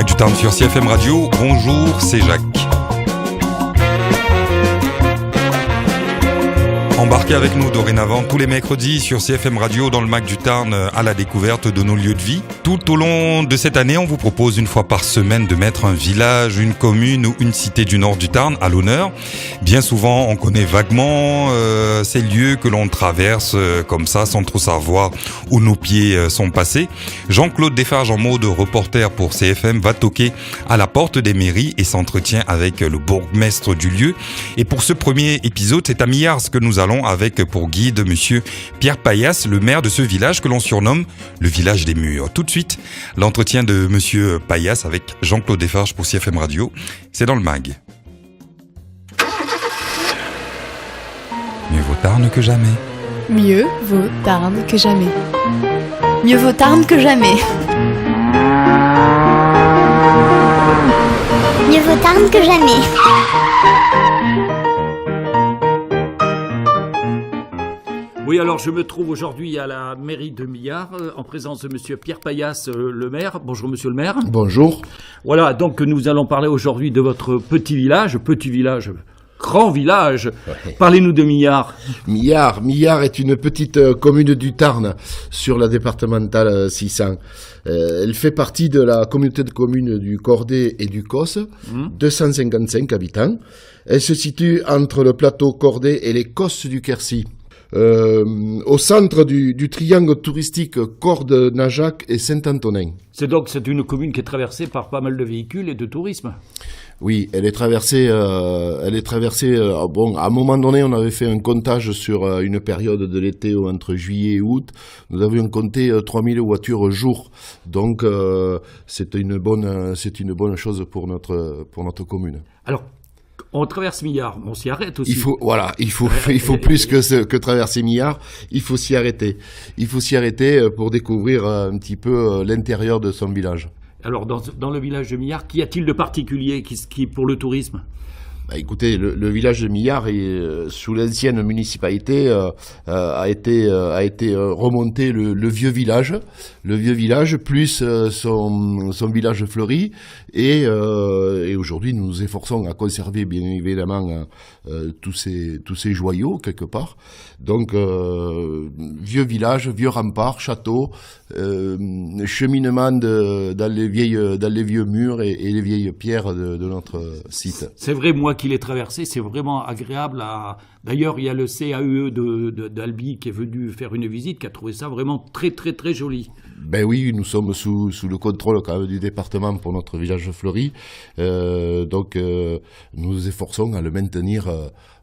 Mag du Tarn sur CFM Radio, bonjour, c'est Jacques. Embarquez avec nous dorénavant tous les mercredis sur CFM Radio dans le Mag du Tarn à la découverte de nos lieux de vie. Tout au long de cette année, on vous propose une fois par semaine de mettre un village, une commune ou une cité du nord du Tarn à l'honneur. Bien souvent, on connaît vaguement ces lieux que l'on traverse comme ça sans trop savoir où nos pieds sont passés. Jean-Claude Desfarges en mode reporter pour CFM va toquer à la porte des mairies et s'entretient avec le bourgmestre du lieu. Et pour ce premier épisode, c'est à Millars que nous allons avec pour guide monsieur Pierre Paillasse, le maire de ce village que l'on surnomme le village des murs. Tout de suite, l'entretien de monsieur Paillasse avec Jean-Claude Desfarges pour CFM Radio. C'est dans le mag. Mieux vaut Tarn que jamais. Mieux vaut Tarn que jamais. Mieux vaut Tarn que jamais. Mieux vaut Tarn que jamais. Oui, alors je me trouve aujourd'hui à la mairie de Millars, en présence de monsieur Pierre Paillasse, le maire. Bonjour monsieur le maire. Bonjour. Voilà, donc nous allons parler aujourd'hui de votre petit village, grand village. Ouais. Parlez-nous de Millars. Millars est une petite commune du Tarn sur la départementale 600. Elle fait partie de la communauté de communes du Cordet et du Cos, 255 habitants. Elle se situe entre le plateau Cordet et les Cosses du Quercy. Au centre du triangle touristique Cordes-Najac et Saint-Antonin. C'est une commune qui est traversée par pas mal de véhicules et de tourisme. Oui, elle est traversée. Bon, à un moment donné, on avait fait un comptage sur une période de l'été entre juillet et août. Nous avions compté 3000 voitures jour. Donc, c'est une bonne chose pour notre commune. Alors, on traverse Millars, on s'y arrête aussi. Il faut plus que traverser Millars, il faut s'y arrêter. Il faut s'y arrêter pour découvrir un petit peu l'intérieur de son village. Alors, dans le village de Millars, qu'y a-t-il de particulier qui pour le tourisme ? Bah, écoutez, le village de Millars, sous l'ancienne municipalité, a été remonté le vieux village plus son village fleuri, et aujourd'hui nous nous efforçons à conserver bien évidemment tous ces joyaux quelque part. Donc vieux village, vieux rempart, château, cheminement dans les vieux murs et les vieilles pierres de notre site. C'est vrai, moi qui l'ai traversé, c'est vraiment agréable. D'ailleurs, il y a le CAUE d'Albi qui est venu faire une visite, qui a trouvé ça vraiment très très très joli. Ben oui, nous sommes sous le contrôle quand même du département pour notre village fleuri, donc nous nous efforçons à le maintenir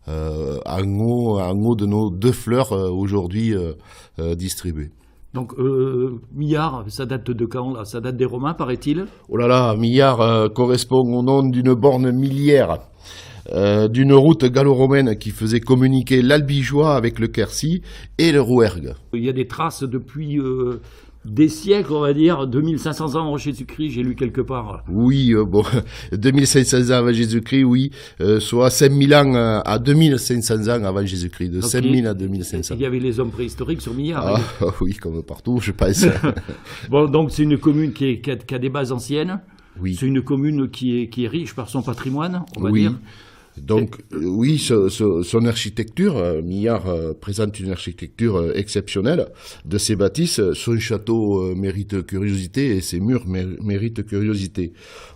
en haut de nos 2 fleurs aujourd'hui distribuées. Donc, Millars, ça date de quand là ? Ça date des Romains, paraît-il ? Oh là là, Millars correspond au nom d'une borne milliaire, d'une route gallo-romaine qui faisait communiquer l'Albigeois avec le Quercy et le Rouergue. Il y a des traces depuis des siècles, on va dire, 2500 ans avant Jésus-Christ, j'ai lu quelque part. Oui, 2500 ans avant Jésus-Christ, oui, soit 5000 ans à 2500 ans avant Jésus-Christ, de 5000 à 2500. Il y avait les hommes préhistoriques sur Millars. Oui, comme partout, je pense. Bon, donc c'est une commune qui a des bases anciennes. Oui. C'est une commune qui est riche par son patrimoine, on va dire. Donc, oui, son architecture, Millars présente une architecture exceptionnelle de ses bâtisses. Son château mérite curiosité et ses murs méritent curiosité.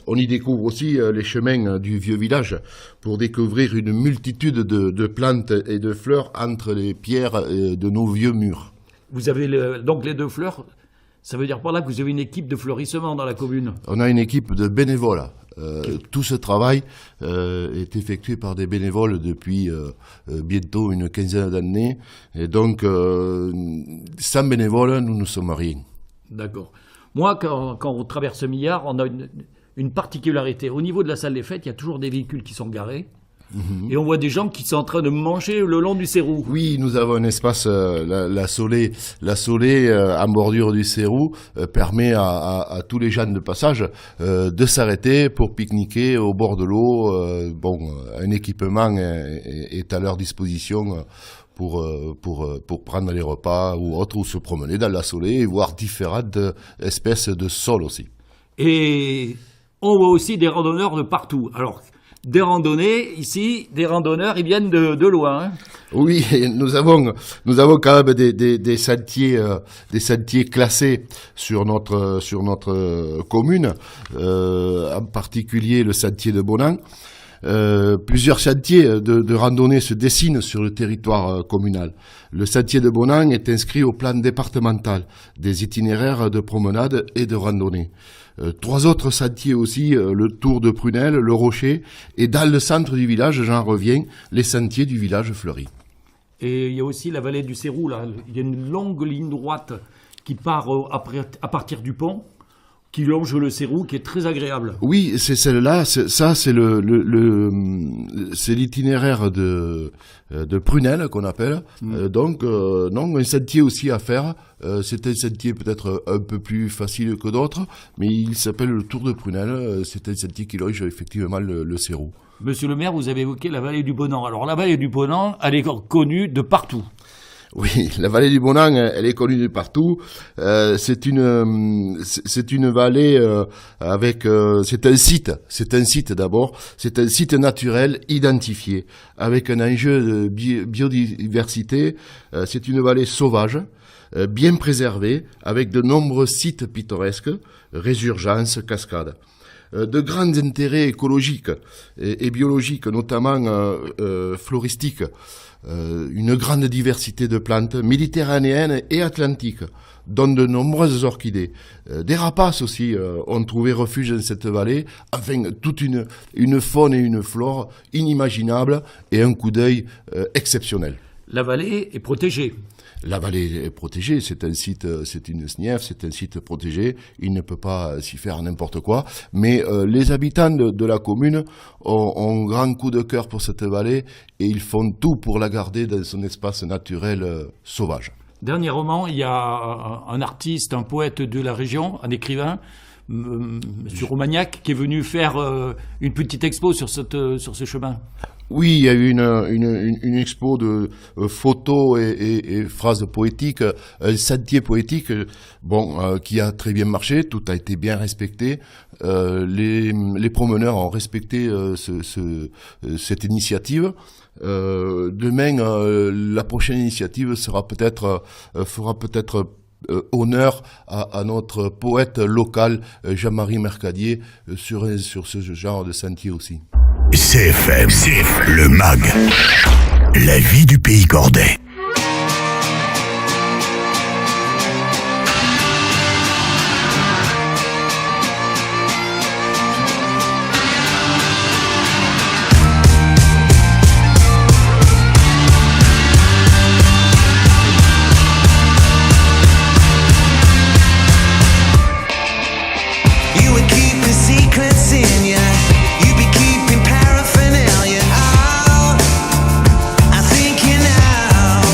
On y découvre aussi les chemins du vieux village pour découvrir une multitude de plantes et de fleurs entre les pierres de nos vieux murs. Vous avez donc les 2 fleurs. Ça veut dire par là que vous avez une équipe de fleurissement dans la commune. On a une équipe de bénévoles. Tout ce travail est effectué par des bénévoles depuis bientôt une quinzaine d'années. Et donc, sans bénévoles, nous ne sommes rien. D'accord. Moi, quand on traverse Millars, on a une particularité. Au niveau de la salle des fêtes, il y a toujours des véhicules qui sont garés. Et on voit des gens qui sont en train de manger le long du Cérou. Oui, nous avons un espace, la Solée en bordure du Cérou permet à tous les gens de passage de s'arrêter pour pique-niquer au bord de l'eau. Un équipement est à leur disposition pour prendre les repas ou autre, ou se promener dans la Solée et voir différentes espèces de sols aussi. Et on voit aussi des randonneurs de partout. Alors, des randonnées, ici, des randonneurs, ils viennent de loin. Hein. Oui, nous avons quand même des sentiers classés sur notre commune, en particulier le sentier de Bonan. Plusieurs sentiers de randonnée se dessinent sur le territoire communal. Le sentier de Bonan est inscrit au plan départemental des itinéraires de promenade et de randonnée. 3 autres sentiers aussi, le Tour de Prunelle, le Rocher, et dans le centre du village, j'en reviens, les sentiers du village fleuri. Et il y a aussi la vallée du Cérou, là. Il y a une longue ligne droite qui part à partir du pont, qui longe le Cérou, qui est très agréable. Oui, c'est celle-là. C'est l'itinéraire de Prunelle qu'on appelle. Donc, non, un sentier aussi à faire. C'est un sentier peut-être un peu plus facile que d'autres, mais il s'appelle le Tour de Prunelle. C'est un sentier qui longe effectivement le Cérou. Monsieur le maire, vous avez évoqué la vallée du Bonan. Alors, la vallée du Bonan, elle est connue de partout. Oui, la vallée du Bonan, elle est connue de partout. C'est une vallée c'est un site d'abord. C'est un site naturel identifié avec un enjeu de biodiversité. C'est une vallée sauvage, bien préservée, avec de nombreux sites pittoresques, résurgences, cascades. De grands intérêts écologiques et biologiques, notamment floristiques. Une grande diversité de plantes méditerranéennes et atlantiques, dont de nombreuses orchidées. Des rapaces aussi ont trouvé refuge dans cette vallée, enfin toute une faune et une flore inimaginables et un coup d'œil exceptionnel. La vallée est protégée. La vallée est protégée, c'est un site, c'est une SNIEF, c'est un site protégé, il ne peut pas s'y faire n'importe quoi, mais les habitants de la commune ont un grand coup de cœur pour cette vallée et ils font tout pour la garder dans son espace naturel sauvage. Dernièrement, il y a un artiste, un poète de la région, un écrivain, M. Romagnac, qui est venu faire une petite expo sur ce chemin. Oui, il y a eu une expo de photos et phrases poétiques, un sentier poétique, qui a très bien marché, tout a été bien respecté. Les promeneurs ont respecté cette initiative. Demain, la prochaine initiative fera peut-être honneur à notre poète local Jean-Marie Mercadier sur ce genre de sentier aussi. CFM, le MAG, la vie du pays cordais. Paraphernalia. Oh, I think you know.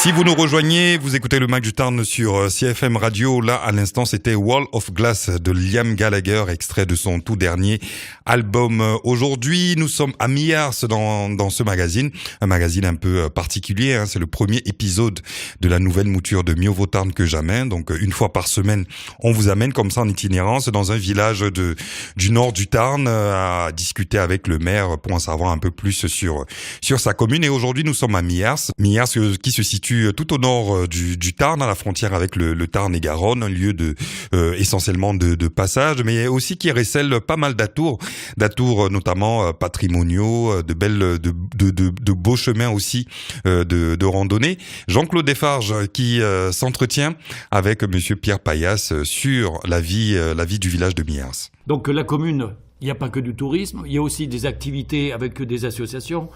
Si vous nous rejoignez, vous écoutez le Mag du Tarn sur CFM Radio. Là, à l'instant, c'était Wall of Glass de Liam Gallagher, extrait de son tout dernier album. Aujourd'hui, nous sommes à Miars dans ce magazine. Un magazine un peu particulier, hein. C'est le premier épisode de la nouvelle mouture de Mieux vaut Tarn que jamais. Donc, une fois par semaine, on vous amène comme ça en itinérance dans un village du nord du Tarn à discuter avec le maire pour en savoir un peu plus sur sa commune. Et aujourd'hui, nous sommes à Miars. Miars qui se situe tout au nord du Tarn, à la frontière avec le Tarn et Garonne, un lieu essentiellement de passage, mais aussi qui récèle pas mal d'atours notamment patrimoniaux, de beaux chemins aussi de randonnée. Jean-Claude Desfarges qui s'entretient avec Monsieur Pierre Paillasse sur la vie du village de Miars. Donc la commune, il n'y a pas que du tourisme, il y a aussi des activités avec des associations.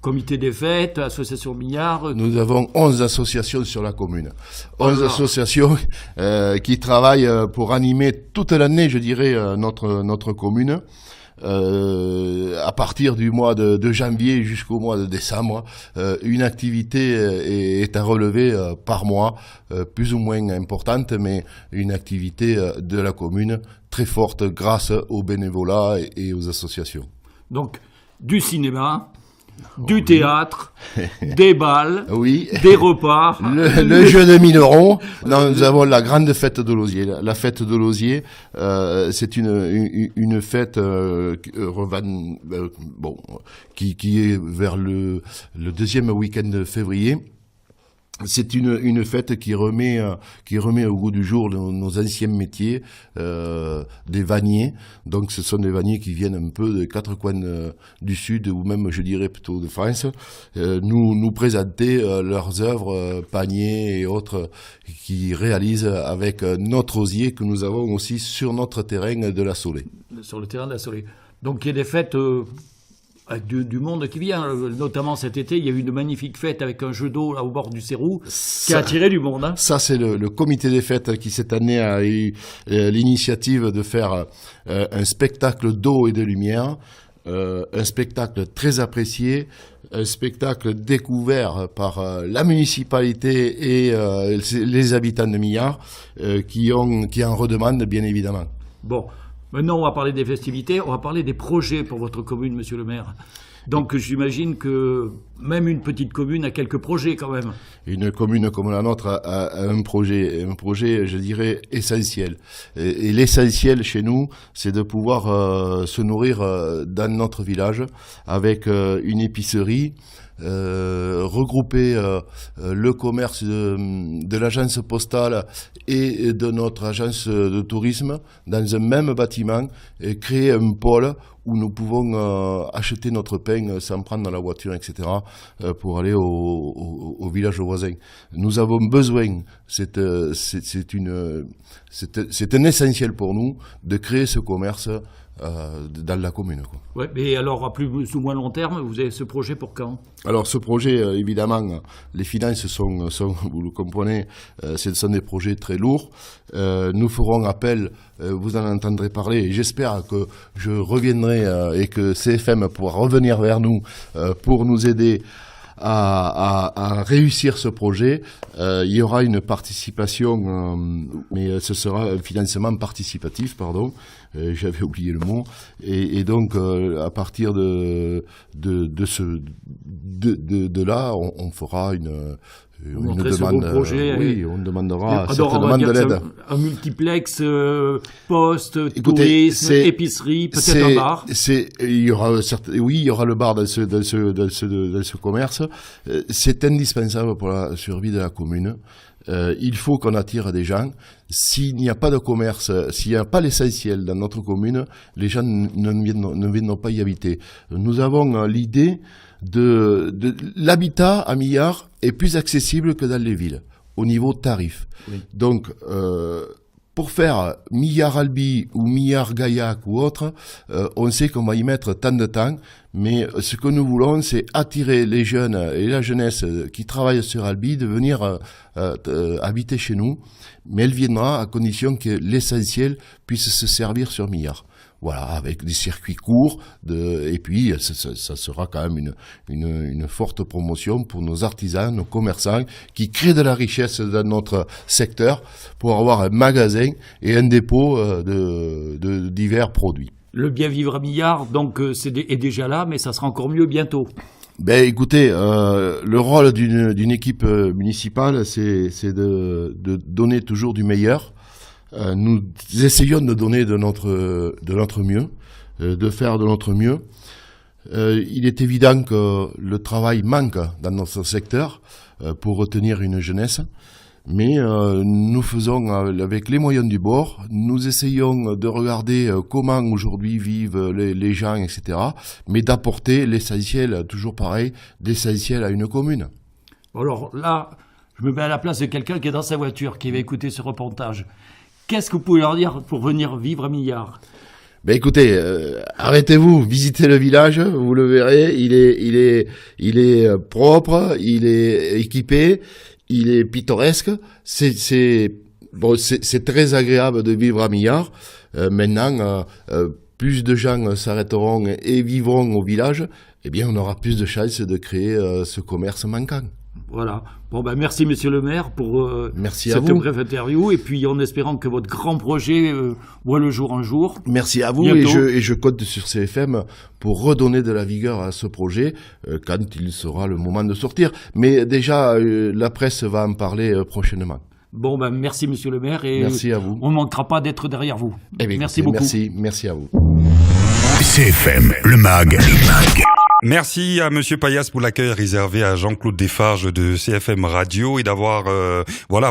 Comité des fêtes, association Miars. Nous avons 11 associations sur la commune. 11 associations qui travaillent pour animer toute l'année, je dirais, notre commune. À partir du mois de janvier jusqu'au mois de décembre, une activité est à relever par mois, plus ou moins importante, mais une activité de la commune très forte grâce au bénévolat et aux associations. Donc, du cinéma, du théâtre, des balles, oui, des repas. Le jeu de 1000 €. Nous avons la grande fête de l'osier. La fête de l'osier, c'est une fête qui est vers le deuxième week-end de février. C'est une fête qui remet au goût du jour nos anciens métiers, des vanniers. Donc ce sont des vanniers qui viennent un peu des quatre coins du sud, ou même je dirais plutôt de France, nous présenter leurs œuvres, paniers et autres qu'ils réalisent avec notre osier que nous avons aussi sur notre terrain de la Solée. Sur le terrain de la Solée. Donc il y a des fêtes avec du monde qui vient, notamment cet été, il y a eu une magnifique fête avec un jeu d'eau là, au bord du Cérou, qui a attiré du monde. Hein. Ça, c'est le comité des fêtes qui, cette année, a eu l'initiative de faire un spectacle d'eau et de lumière, un spectacle très apprécié, un spectacle découvert par la municipalité et les habitants de Miars, qui en redemandent, bien évidemment. Bon. Maintenant, on va parler des festivités, on va parler des projets pour votre commune, monsieur le maire. Donc, j'imagine que même une petite commune a quelques projets quand même. Une commune comme la nôtre a un projet, je dirais, essentiel. Et l'essentiel chez nous, c'est de pouvoir se nourrir dans notre village avec une épicerie, regrouper le commerce de l'agence postale et de notre agence de tourisme dans un même bâtiment et créer un pôle où nous pouvons acheter notre pain sans prendre la voiture, etc., pour aller au village voisin. Nous avons besoin, c'est un essentiel pour nous de créer ce commerce dans la commune. Quoi. Ouais, mais alors à plus ou moins long terme, vous avez ce projet pour quand ? Alors ce projet, évidemment, les finances sont vous le comprenez, ce sont des projets très lourds. Nous ferons appel, vous en entendrez parler, et j'espère que je reviendrai et que CFM pourra revenir vers nous pour nous aider à réussir ce projet. Il y aura une participation, mais ce sera un financement participatif, pardon. J'avais oublié le mot. Et donc, à partir de là, on fera une demande. Projet, oui, on demandera certainement de l'aide. Un multiplex, poste, tourisme, épicerie, peut-être un bar. Il y aura le bar dans ce commerce. C'est indispensable pour la survie de la commune. Il faut qu'on attire des gens. S'il n'y a pas de commerce, s'il n'y a pas l'essentiel dans notre commune, les gens ne viendront pas y habiter. Nous avons l'idée de l'habitat à Miars est plus accessible que dans les villes, au niveau tarif. Oui. Donc, pour faire Miars-Albi ou Miars-Gaillac ou autre, on sait qu'on va y mettre tant de temps, mais ce que nous voulons, c'est attirer les jeunes et la jeunesse qui travaillent sur Albi de venir habiter chez nous, mais elle viendra à condition que l'essentiel puisse se servir sur Miars. Voilà, avec des circuits courts, et puis ça sera quand même une forte promotion pour nos artisans, nos commerçants, qui créent de la richesse dans notre secteur pour avoir un magasin et un dépôt de divers produits. Le bien vivre à Millard, donc, est déjà là, mais ça sera encore mieux bientôt. Ben écoutez, le rôle d'une équipe municipale, c'est de donner toujours du meilleur. Nous essayons de donner de notre mieux, de faire de notre mieux. Il est évident que le travail manque dans notre secteur pour retenir une jeunesse, mais nous faisons avec les moyens du bord, nous essayons de regarder comment aujourd'hui vivent les gens, etc., mais d'apporter l'essentiel, toujours pareil, l'essentiel à une commune. Alors là, je me mets à la place de quelqu'un qui est dans sa voiture, qui va écouter ce reportage. Qu'est-ce que vous pouvez leur dire pour venir vivre à Millard ? Ben écoutez, arrêtez-vous, visitez le village, vous le verrez, il est propre, il est équipé, il est pittoresque, c'est très agréable de vivre à Millard. Maintenant, plus de gens s'arrêteront et vivront au village, eh bien on aura plus de chances de créer ce commerce manquant. Voilà. Bon, ben merci, monsieur le maire, pour cette brève interview. Et puis, en espérant que votre grand projet voit le jour un jour. Merci à vous. Et je compte sur CFM pour redonner de la vigueur à ce projet quand il sera le moment de sortir. Mais déjà, la presse va en parler prochainement. Bon, ben merci, monsieur le maire. Et merci à vous. On ne manquera pas d'être derrière vous. Eh bien, merci beaucoup. Merci à vous. CFM, le MAG. Merci à Monsieur Payas pour l'accueil réservé à Jean-Claude Desfarges de CFM Radio et d'avoir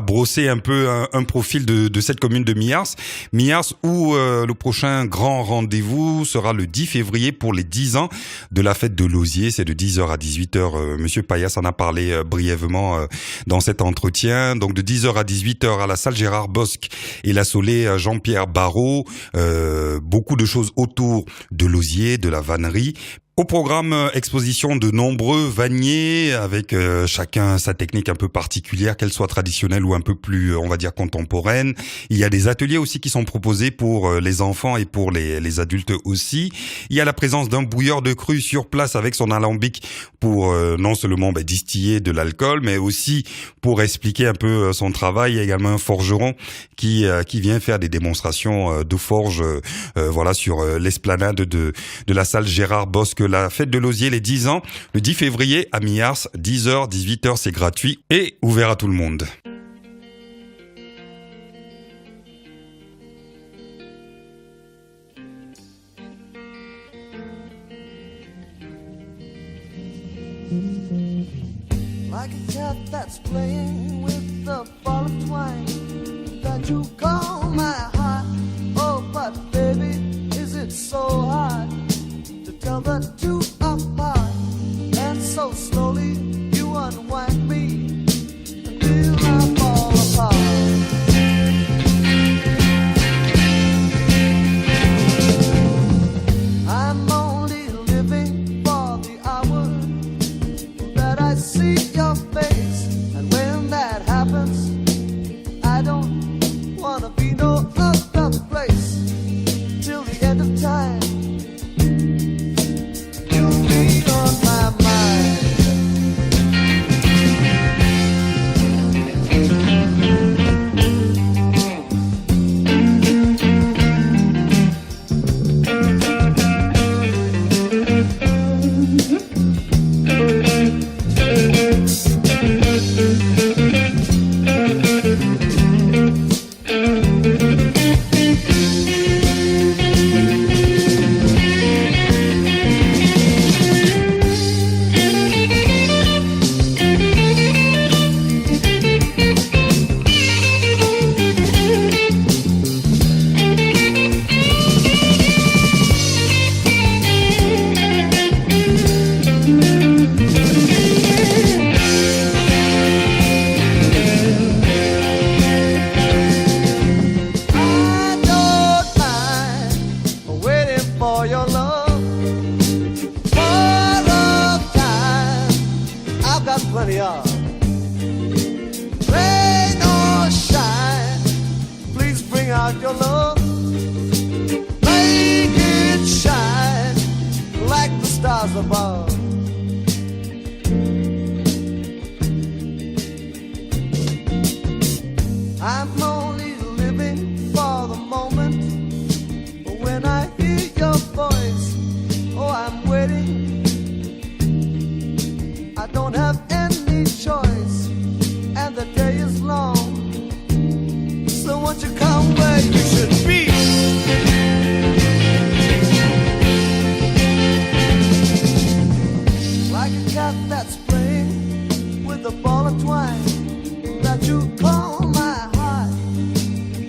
brossé un peu un profil de cette commune de Millars. Millars où le prochain grand rendez-vous sera le 10 février pour les 10 ans de la fête de l'osier. C'est de 10h à 18h. Monsieur Payas en a parlé brièvement dans cet entretien. Donc de 10h à 18h à la salle Gérard Bosc et la Solée Jean-Pierre Barrault. Beaucoup de choses autour de l'osier, de la vannerie. Au programme, exposition de nombreux vanniers avec chacun sa technique un peu particulière, qu'elle soit traditionnelle ou un peu plus, on va dire, contemporaine. Il y a des ateliers aussi qui sont proposés pour les enfants et pour les adultes aussi. Il y a la présence d'un bouilleur de cru sur place avec son alambic pour non seulement distiller de l'alcool, mais aussi pour expliquer un peu son travail. Il y a également un forgeron qui vient faire des démonstrations de forge sur l'esplanade de la salle Gérard Bosc. La fête de l'osier, les 10 ans, le 10 février à Millars, 10h, 18h, c'est gratuit et ouvert à tout le monde. Like a cat that's playing with the ball of twine that you call my heart. Oh, but baby, is it so hard to tell the two apart? And so slowly you unwind me until I fall apart. I'm only living for the hour that I see your face, and when that happens, I don't wanna be no other place till the end of time. You'll be on my mind. I'm only living for the moment. When I hear your voice, oh, I'm waiting. I don't have any choice, and the day is long. So won't you come where you should be? Like a cat that's playing with a ball of twine that you call my heart.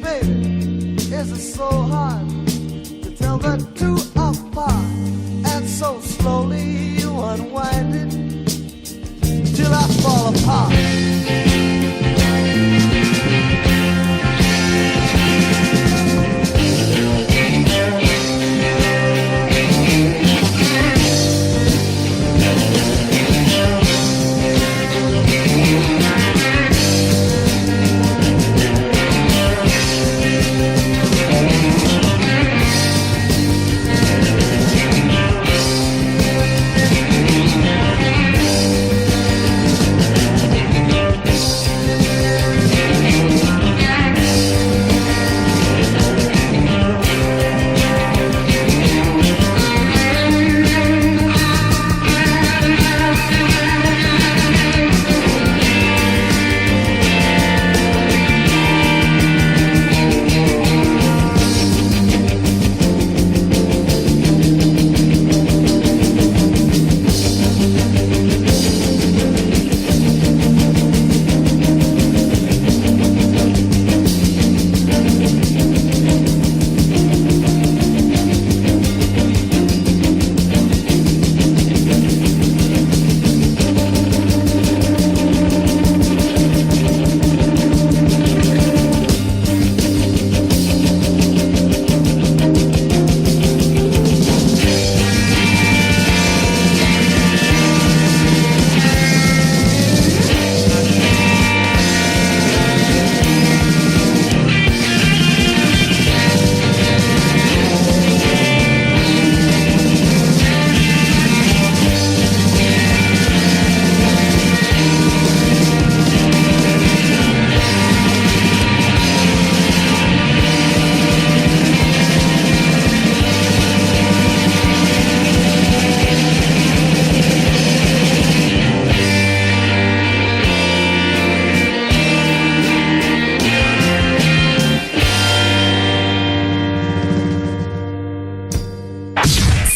Baby, is it so hard to tell the two apart? And so slowly you unwind it till I fall apart.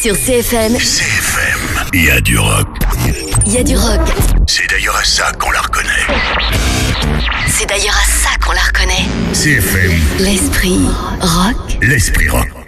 Sur CFM, il y a du rock. Il y a du rock. C'est d'ailleurs à ça qu'on la reconnaît. C'est d'ailleurs à ça qu'on la reconnaît. CFM. L'esprit rock. L'esprit rock.